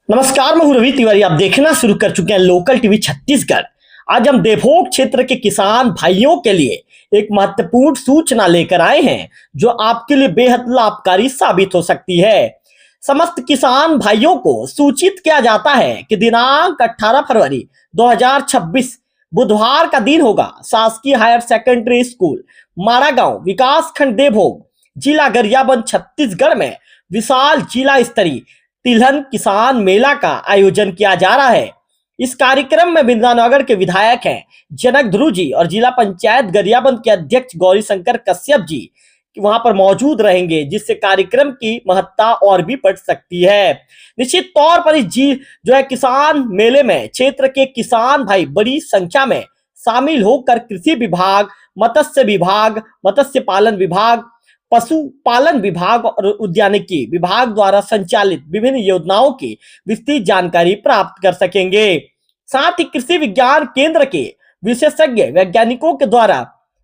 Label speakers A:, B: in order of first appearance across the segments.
A: नमस्कार, मैं हूं रवि तिवारी। आप देखना शुरू कर चुके हैं लोकल टीवी छत्तीसगढ़। आज हम देवभोग क्षेत्र के किसान भाइयों के लिए एक महत्वपूर्ण सूचना लेकर आए हैं जो आपके लिए बेहद लाभकारी साबित हो सकती है। समस्त किसान भाइयों को सूचित किया जाता है कि दिनांक 18 फरवरी 2026 बुधवार का दिन होगा। शासकीय हायर सेकेंडरी स्कूल मारागांव विकास खंड देवभोग जिला गरियाबंद छत्तीसगढ़ में विशाल जिला स्तरीय तिलहन किसान मेला का आयोजन किया जा रहा है। इस कार्यक्रम में बिंद्रानगर के विधायक हैं जनक ध्रुव जी और जिला पंचायत गरियाबंद के अध्यक्ष गौरी शंकर कश्यप जी वहां पर मौजूद रहेंगे, जिससे कार्यक्रम की महत्ता और भी बढ़ सकती है। निश्चित तौर पर इस जो है किसान मेले में क्षेत्र के किसान भाई बड़ी संख्या में शामिल होकर कृषि विभाग, मत्स्य विभाग, मत्स्य पालन विभाग, पशुपालन विभाग और उद्यानिकी विभाग द्वारा संचालित विभिन्न योजनाओं की विस्तृत जानकारी प्राप्त कर सकेंगे। साथ ही कृषि विज्ञान केंद्र के विशेषज्ञ वैज्ञानिकों के द्वारा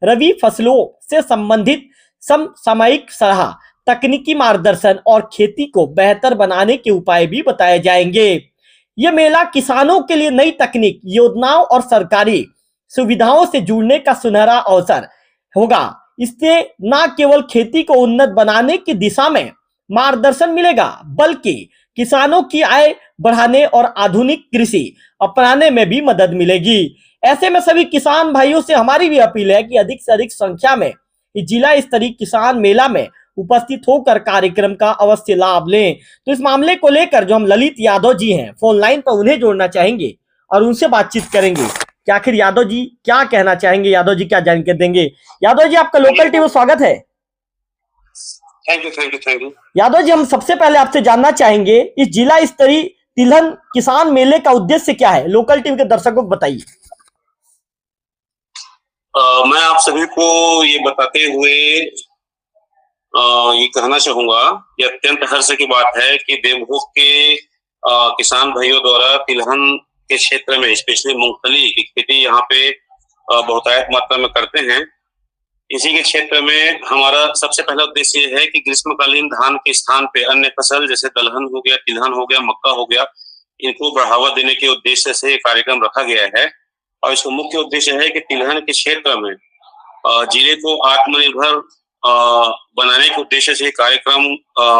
A: रबी फसलों से संबंधित समसामयिक सलाह, तकनीकी मार्गदर्शन और खेती को बेहतर बनाने के उपाय भी बताए जाएंगे। यह मेला किसानों के लिए नई तकनीक, योजनाओं और सरकारी सुविधाओं से जुड़ने का सुनहरा अवसर होगा। इससे न केवल खेती को उन्नत बनाने की दिशा में मार्गदर्शन मिलेगा, बल्कि किसानों की आय बढ़ाने और आधुनिक कृषि अपनाने में भी मदद मिलेगी। ऐसे में सभी किसान भाइयों से हमारी भी अपील है कि अधिक से अधिक संख्या में इस जिला स्तरीय किसान मेला में उपस्थित होकर कार्यक्रम का अवश्य लाभ लें। तो इस मामले को लेकर जो हम ललित यादव जी हैं फोन लाइन पर, उन्हें जोड़ना चाहेंगे और उनसे बातचीत करेंगे कि आखिर यादव जी क्या कहना चाहेंगे, यादव जी क्या जानकारी देंगे। यादव जी, आपका लोकल टीवी में स्वागत है।
B: Thank you.
A: यादव जी, हम सबसे पहले आपसे जानना चाहेंगे इस जिला स्तरीय तिलहन किसान मेले का उद्देश्य क्या है, लोकल टीवी के दर्शकों को बताइए।
B: मैं आप सभी को ये बताते हुए ये कहना चाहूंगा, ये अत्यंत हर्ष की बात है कि देवभोग के किसान भाइयों द्वारा तिलहन के क्षेत्र में स्पेशली मूंगफली की खेती यहाँ पे बहुतायत मात्रा में करते हैं। इसी के क्षेत्र में हमारा सबसे पहला उद्देश्य ये है कि ग्रीष्मकालीन धान के स्थान पे अन्य फसल जैसे दलहन हो गया, तिलहन हो गया, मक्का हो गया, इनको बढ़ावा देने के उद्देश्य से कार्यक्रम रखा गया है। और इसका मुख्य उद्देश्य है कि तिलहन के क्षेत्र में जिले को आत्मनिर्भर बनाने के उद्देश्य से कार्यक्रम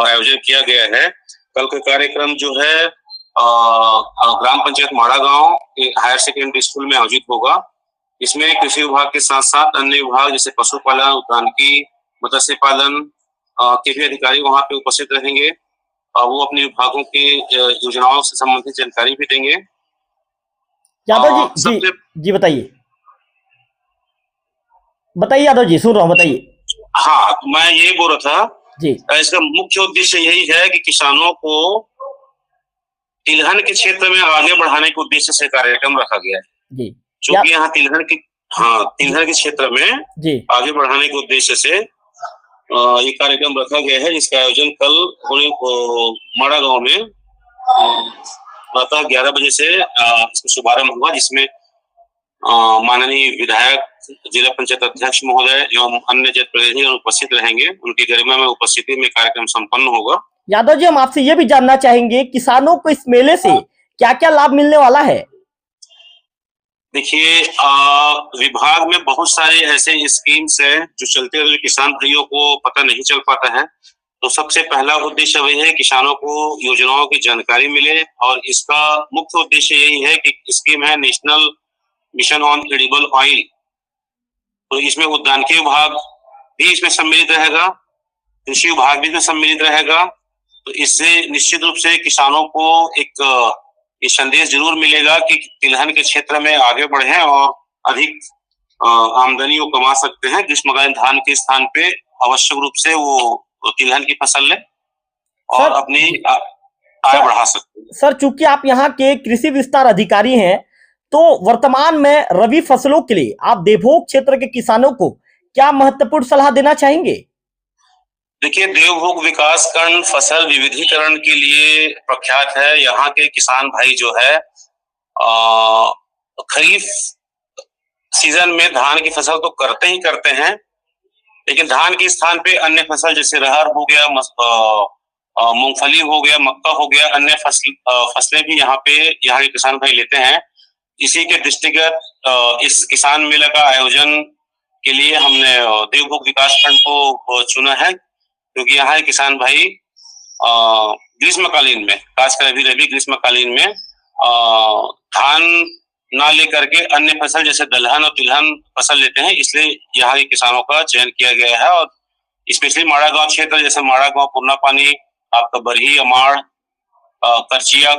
B: आयोजन किया गया है। कल का कार्यक्रम जो है ग्राम पंचायत माड़ागांव हायर सेकेंडरी स्कूल में आयोजित होगा। इसमें कृषि विभाग के साथ साथ अन्य विभाग जैसे पशुपालन, उद्यानिकी, मत्स्य पालन के भी अधिकारी वहां पे उपस्थित रहेंगे और वो अपने विभागों की योजनाओं से संबंधित जानकारी भी देंगे।
A: यादव जी बताइए यादव जी, सुन रहा हूँ, बताइए।
B: हाँ, तो मैं ये बोल रहा था
A: जी,
B: इसका मुख्य उद्देश्य यही है कि किसानों को तिलहन के क्षेत्र में आगे बढ़ाने के उद्देश्य से कार्यक्रम रखा गया है। क्योंकि यहाँ तिलहन के क्षेत्र में जी आगे बढ़ाने के उद्देश्य से ये कार्यक्रम रखा गया है, जिसका आयोजन कल माड़ा गांव में प्रातः 11 बजे से इसका शुभारंभ हुआ, जिसमें माननीय विधायक, जिला पंचायत अध्यक्ष महोदय एवं अन्य जनप्रतिनिधि उपस्थित रहेंगे। उनकी गरिमा में उपस्थिति में कार्यक्रम संपन्न होगा।
A: यादव जी, हम आपसे ये भी जानना चाहेंगे किसानों को इस मेले से क्या क्या लाभ मिलने वाला है।
B: देखिए, विभाग में बहुत सारे ऐसे स्कीम्स हैं जो चलते हुए किसान भाइयों को पता नहीं चल पाता है। तो सबसे पहला उद्देश्य वही है किसानों को योजनाओं की जानकारी मिले, और इसका मुख्य उद्देश्य यही है कि स्कीम है national mission on edible oil. तो इसमें उद्यानिकी विभाग भी इसमें सम्मिलित रहेगा, कृषि विभाग भी इसमें सम्मिलित रहेगा। तो इससे निश्चित रूप से किसानों को एक ये संदेश जरूर मिलेगा कि तिलहन के क्षेत्र में आगे बढ़े और अधिक आमदनी वो कमा सकते हैं। ग्रीष्मकालीन धान के स्थान पे आवश्यक रूप से वो तिलहन की फसल ले और अपनी आय बढ़ा सकते हैं।
A: सर, चूंकि आप यहाँ के कृषि विस्तार अधिकारी हैं, तो वर्तमान में रबी फसलों के लिए आप देवभोग क्षेत्र के किसानों को क्या महत्वपूर्ण सलाह देना चाहेंगे।
B: देखिए, देवभोग विकास खंड फसल विविधीकरण के लिए प्रख्यात है। यहाँ के किसान भाई जो है खरीफ सीजन में धान की फसल तो करते ही करते हैं, लेकिन धान के स्थान पे अन्य फसल जैसे रहर हो गया, मूंगफली हो गया, मक्का हो गया, अन्य फसलें भी यहाँ के किसान भाई लेते हैं। इसी के दृष्टिगत इस किसान मेला का आयोजन के लिए हमने देवभोग विकास खंड को चुना है, क्योंकि यहाँ के किसान भाई ग्रीष्मकालीन में, खासकर अभी रबी ग्रीष्मकालीन में धान ना लेकर के अन्य फसल जैसे दलहन और तिलहन फसल लेते हैं, इसलिए यहाँ के किसानों का चयन किया गया है। और स्पेशली माड़ा गांव क्षेत्र, जैसे माड़ा गांव, पुरना पानी, आपका बरही, अमाड़, करचिया,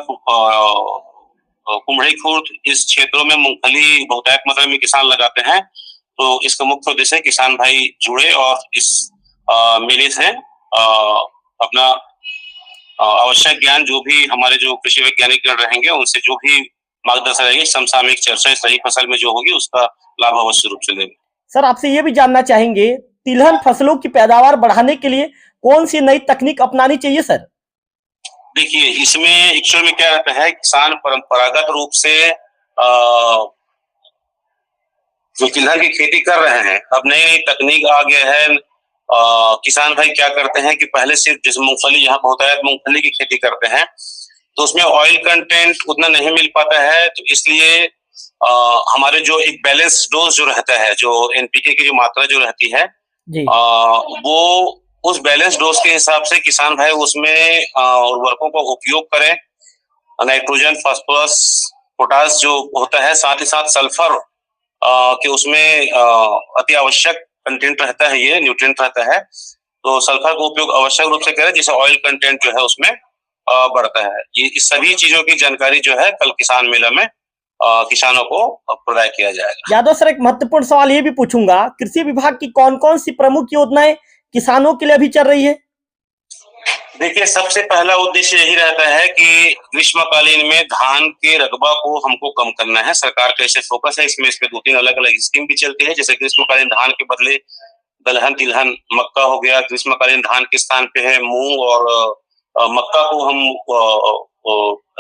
B: कुम्हड़ी खुर्द, इस क्षेत्रों में मूंगफली बहुतायत मात्रा में किसान लगाते हैं। तो इसका मुख्य उद्देश्य है किसान भाई जुड़े और इस मेले से अपना आवश्यक ज्ञान, जो भी हमारे जो कृषि वैज्ञानिक गण रहेंगे उनसे जो भी मार्गदर्शन रहेंगे, समसामयिक चर्चा सही फसल में जो होगी उसका लाभ अवश्य रूप से लेंगे।
A: सर, आपसे ये भी जानना चाहेंगे, तिलहन फसलों की पैदावार बढ़ाने के लिए कौन सी नई तकनीक अपनानी चाहिए सर?
B: देखिए, इसमें एक्चुअल में क्या रहता है, किसान परंपरागत रूप से जो तिलहन की खेती कर रहे हैं, अब नई नई तकनीक आ गया है। किसान भाई क्या करते हैं कि पहले सिर्फ जैसे मूंगफली, यहाँ बहुतायत मूंगफली की खेती करते हैं, तो उसमें ऑयल कंटेंट उतना नहीं मिल पाता है, तो इसलिए हमारे जो एक बैलेंस डोज जो रहता है, जो एनपीके की जो मात्रा जो रहती है, वो उस बैलेंस डोज के हिसाब से किसान भाई उसमें उर्वरकों का उपयोग करें। नाइट्रोजन, फास्फोरस, पोटास जो होता है, साथ ही साथ सल्फर के उसमें अति आवश्यक कंटेंट रहता है, ये न्यूट्रिएंट रहता है, तो सल्फर का उपयोग आवश्यक रूप से करें, जिससे ऑयल कंटेंट जो है उसमें बढ़ता है। ये इस सभी चीजों की जानकारी जो है कल किसान मेला में किसानों को प्रदान किया जाएगा।
A: यादव सर, एक महत्वपूर्ण सवाल ये भी पूछूंगा, कृषि विभाग की कौन कौन सी प्रमुख योजनाएं किसानों के लिए अभी चल रही है?
B: देखिए, सबसे पहला उद्देश्य यही रहता है कि ग्रीष्मकालीन में धान के रकबा को हमको कम करना है। सरकार का ऐसे फोकस है, इसमें इस पे 2-3 अलग अलग स्कीम भी चलती है। जैसे ग्रीष्मकालीन धान के बदले दलहन, तिलहन, मक्का हो गया। ग्रीष्मकालीन धान के स्थान पे है मूंग और मक्का को हम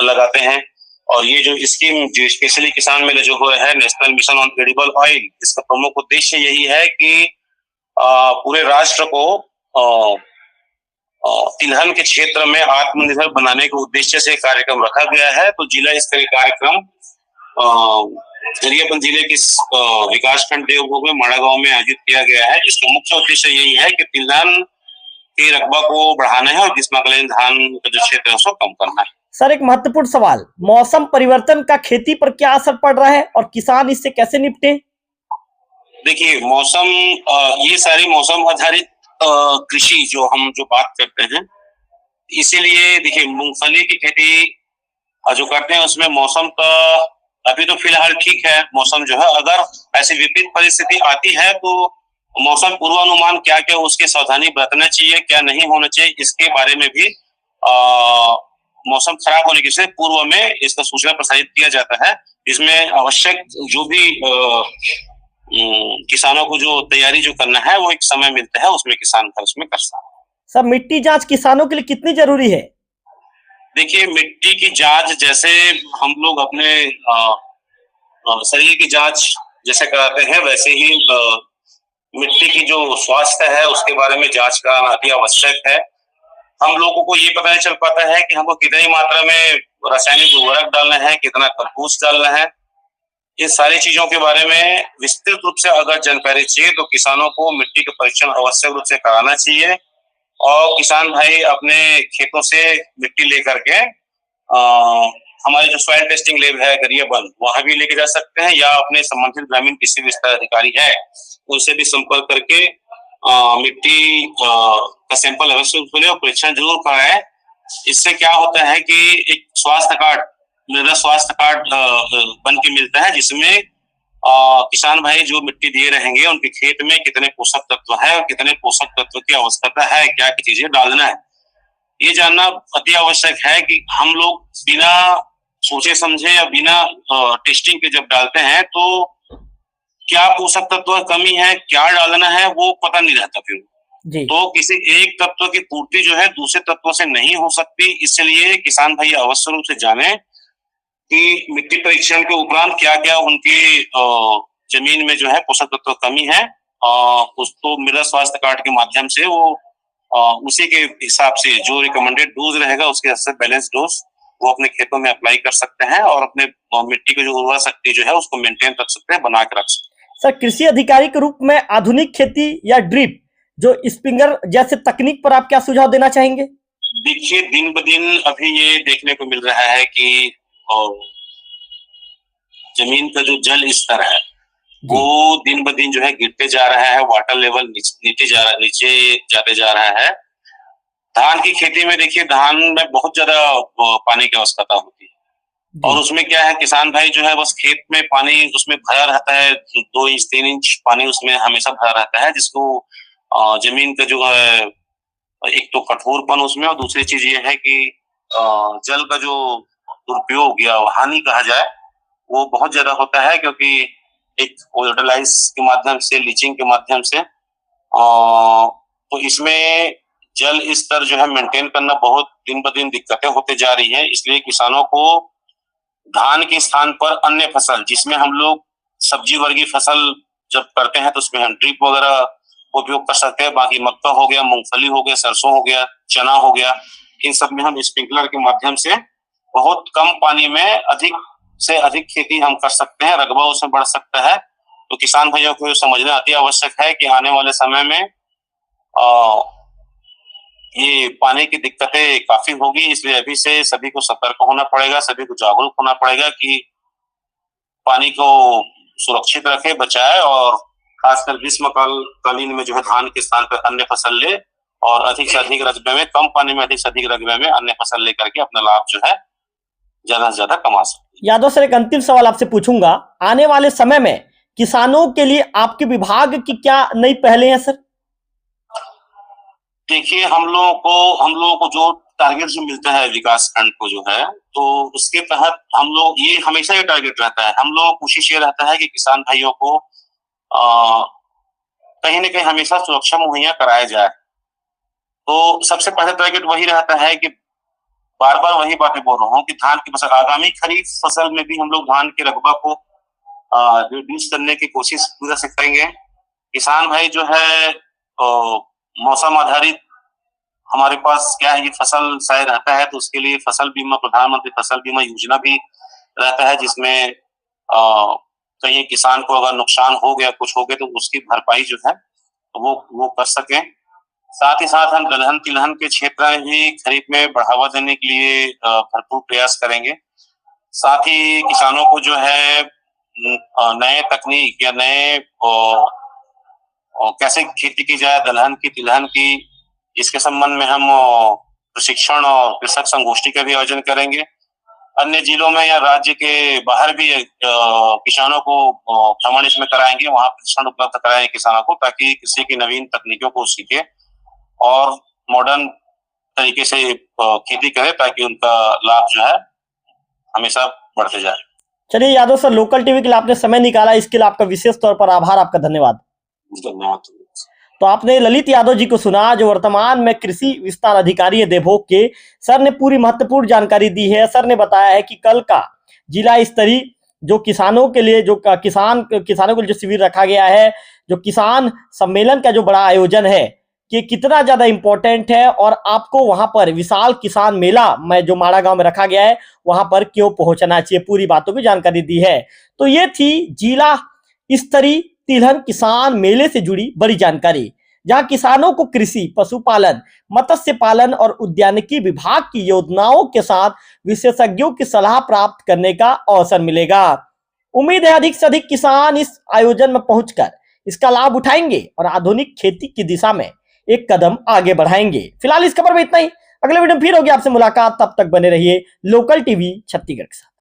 B: लगाते हैं। और ये जो स्कीम जो स्पेशली किसान मेला जो हुआ है, national mission on edible oil, इसका प्रमुख उद्देश्य यही है कि पूरे राष्ट्र को तिलहन के क्षेत्र में आत्मनिर्भर बनाने के उद्देश्य से कार्यक्रम रखा गया है। तो जिला स्तरीय कार्यक्रम गरियाबंद जिले के विकास खंड देवभोग में माड़ा गांव में आयोजित किया गया है। इसका मुख्य उद्देश्य यही है कि तिलहन के रकबा को बढ़ाना है और ग्रीष्मकालीन धान का जो क्षेत्र है उसको कम करना है।
A: सर, एक महत्वपूर्ण सवाल, मौसम परिवर्तन का खेती पर क्या असर पड़ रहा है और किसान इससे कैसे निपटे?
B: देखिए, मौसम, ये सारी मौसम आधारित कृषि जो हम बात करते हैं, इसीलिए देखिए मूंगफली की खेती जो करते हैं उसमें मौसम का अभी तो फिलहाल ठीक है। मौसम जो है, अगर ऐसी विपरीत परिस्थिति आती है तो मौसम पूर्वानुमान क्या क्या उसके सावधानी बरतना चाहिए, क्या नहीं होना चाहिए, इसके बारे में भी मौसम खराब होने के पूर्व में इसका सूचना प्रसारित किया जाता है, जिसमें आवश्यक जो भी किसानों को जो तैयारी जो करना है वो एक समय मिलता है, उसमें किसान उसमें कर सकता है।
A: सर, मिट्टी जांच किसानों के लिए कितनी जरूरी है?
B: देखिए, मिट्टी की जांच जैसे हम लोग अपने शरीर की जांच जैसे कराते हैं, वैसे ही मिट्टी की जो स्वास्थ्य है उसके बारे में जांच कराना अति आवश्यक है। हम लोगों को ये पता नहीं चल पाता है कि हमको कितनी मात्रा में रासायनिक उर्वरक डालना है, कितना कंपोस्ट डालना है। इन सारी चीजों के बारे में विस्तृत रूप से अगर जानकारी चाहिए तो किसानों को मिट्टी का परीक्षण आवश्यक रूप से कराना चाहिए और किसान भाई अपने खेतों से मिट्टी लेकर के हमारे जो सॉइल टेस्टिंग लैब है गरियाबंद, वहां भी लेके जा सकते हैं, या अपने संबंधित ग्रामीण कृषि विस्तार अधिकारी है उनसे भी संपर्क करके मिट्टी का सैंपल अवश्य ले और परीक्षण जरूर कराए। इससे क्या होता है कि एक स्वास्थ्य कार्ड, मृदा स्वास्थ्य कार्ड बन के मिलता है, जिसमें किसान भाई जो मिट्टी दिए रहेंगे उनके खेत में कितने पोषक तत्व है और कितने पोषक तत्व की आवश्यकता है, क्या क्या चीजें डालना है, ये जानना अति आवश्यक है। कि हम लोग बिना सोचे समझे या बिना टेस्टिंग के जब डालते हैं तो क्या पोषक तत्व कमी है, क्या डालना है, वो पता नहीं रहता फिर जी। तो किसी एक तत्व की पूर्ति जो है दूसरे तत्वों से नहीं हो सकती, इसलिए किसान भाई अवश्य रूप से जाने कि मिट्टी परीक्षण के उपरांत क्या क्या उनकी जमीन में जो है पोषक तत्व कमी है, उसको मृदा स्वास्थ्य कार्ड के माध्यम से वो उसी के हिसाब से जो रिकमेंडेड डोज रहेगा उसके हिसाब से बैलेंस डोज वो अपने खेतों में अप्लाई कर सकते हैं और अपने मिट्टी की जो उर्वरा शक्ति जो है उसको मेंटेन रख सकते हैं, बना के रख सकते हैं।
A: सर, कृषि अधिकारी के रूप में आधुनिक खेती या ड्रिप जो स्प्रिंकलर जैसे तकनीक पर आप क्या सुझाव देना चाहेंगे?
B: देखिए, दिन ब दिन अभी ये देखने को मिल रहा है कि जमीन का जो जल स्तर है वो दिन ब दिन जो है गिरते जा रहा है, वाटर लेवल नीचे जाते जा रहा है। धान की खेती में देखिए, धान में बहुत ज्यादा पानी की आवश्यकता होती है और उसमें क्या है, किसान भाई जो है बस खेत में पानी उसमें भरा रहता है, 2 इंच 3 इंच पानी उसमें हमेशा भरा रहता है, जिसको जमीन का जो है एक तो कठोरपन उसमें और दूसरी चीज ये है कि जल का जो दुरुपयोग या हानि कहा जाए वो बहुत ज्यादा होता है, क्योंकि एक ओयोडालाइज के माध्यम से, लीचिंग के माध्यम से तो इसमें जल स्तर जो है मेंटेन करना बहुत दिन ब दिन दिक्कतें होते जा रही है। इसलिए किसानों को धान के स्थान पर अन्य फसल, जिसमें हम लोग सब्जी वर्गीय फसल जब करते हैं तो उसमें हम ड्रिप वगैरह उपयोग कर सकते हैं। बाकी मक्का हो गया, मूंगफली हो गया, सरसों हो गया, चना हो गया, इन सब में हम स्प्रिंकलर के माध्यम से बहुत कम पानी में अधिक से अधिक खेती हम कर सकते हैं, रकबा उसमें बढ़ सकता है। तो किसान भाइयों को समझना अति आवश्यक है कि आने वाले समय में ये पानी की दिक्कतें काफी होगी, इसलिए अभी से सभी को सतर्क होना पड़ेगा, सभी को जागरूक होना पड़ेगा कि पानी को सुरक्षित रखे, बचाए और खासकर ग्रीष्मकालीन में जो है धान के स्थान पर अन्य फसल ले और अधिक से अधिक रकबे में, कम पानी में अधिक से अधिक रकबे में अन्य फसल लेकर के अपना लाभ जो है ज्यादा से ज्यादा कमा सकते।
A: यादव सर, एक अंतिम सवाल आपसे पूछूंगा, आने वाले समय में किसानों के लिए आपके विभाग की क्या नई पहलें हैं सर?
B: देखिए, हम लोगों को जो टारगेट जो मिलता है विकास खंड को जो है, तो उसके तहत हम लोग, ये हमेशा ये टारगेट रहता है, हम लोग कोशिश ये रहता है कि किसान भाइयों को कहीं न कहीं हमेशा सुरक्षा मुहैया कराया जाए। तो सबसे पहले टारगेट वही रहता है कि बार-बार वही बातें बोल रहा हूँ कि धान की फसल, आगामी खरीफ फसल में भी हम लोग धान के रकबा को रिड्यूस करने की कोशिश पूरा से करेंगे। किसान भाई जो है मौसम आधारित हमारे पास क्या है, ये फसल शायद रहता है तो उसके लिए फसल बीमा, प्रधानमंत्री फसल बीमा योजना भी रहता है, जिसमें कहीं किसान को अगर नुकसान हो गया, कुछ हो गया तो उसकी भरपाई जो है तो वो कर सकें। साथ ही साथ हम दलहन तिलहन के क्षेत्र में भी खरीफ में बढ़ावा देने के लिए भरपूर प्रयास करेंगे। साथ ही किसानों को जो है नए तकनीक या नए कैसे खेती की जाए, दलहन की, तिलहन की, इसके संबंध में हम प्रशिक्षण और कृषक संगोष्ठी का भी आयोजन करेंगे। अन्य जिलों में या राज्य के बाहर भी किसानों को भ्रमण इसमें कराएंगे, वहां प्रशिक्षण उपलब्ध कराएंगे किसानों को, ताकि कृषि की नवीन तकनीकों को सीखे और मॉडर्न तरीके से खेती करे, ताकि उनका लाभ जो है हमेशा बढ़ते जाए।
A: चलिए यादव सर, लोकल टीवी के लिए आपने समय निकाला, इसके लिए आपका विशेष तौर पर आभार, आपका धन्यवाद। तो आपने ललित यादव जी को सुना, जो वर्तमान में कृषि विस्तार अधिकारी है देवभोग के। सर ने पूरी महत्वपूर्ण जानकारी दी है। सर ने बताया है कि कल का जिला स्तरीय जो किसानों के लिए किसानों के लिए जो शिविर रखा गया है, जो किसान सम्मेलन का जो बड़ा आयोजन है, कि कितना ज्यादा इंपॉर्टेंट है और आपको वहां पर विशाल किसान मेला में जो माड़ा गांव में रखा गया है वहां पर क्यों पहुंचना चाहिए, पूरी बातों की जानकारी दी है। तो ये थी जिला स्तरीय तिलहन किसान मेले से जुड़ी बड़ी जानकारी, जहां किसानों को कृषि, पशुपालन, मत्स्य पालन और उद्यानिकी विभाग की योजनाओं के साथ विशेषज्ञों की सलाह प्राप्त करने का अवसर मिलेगा। उम्मीद है अधिक से अधिक किसान इस आयोजन में पहुंचकर इसका लाभ उठाएंगे और आधुनिक खेती की दिशा में एक कदम आगे बढ़ाएंगे। फिलहाल इस खबर में इतना ही। अगले वीडियो में फिर होगी आपसे मुलाकात, तब तक बने रहिए लोकल टीवी छत्तीसगढ़ के साथ।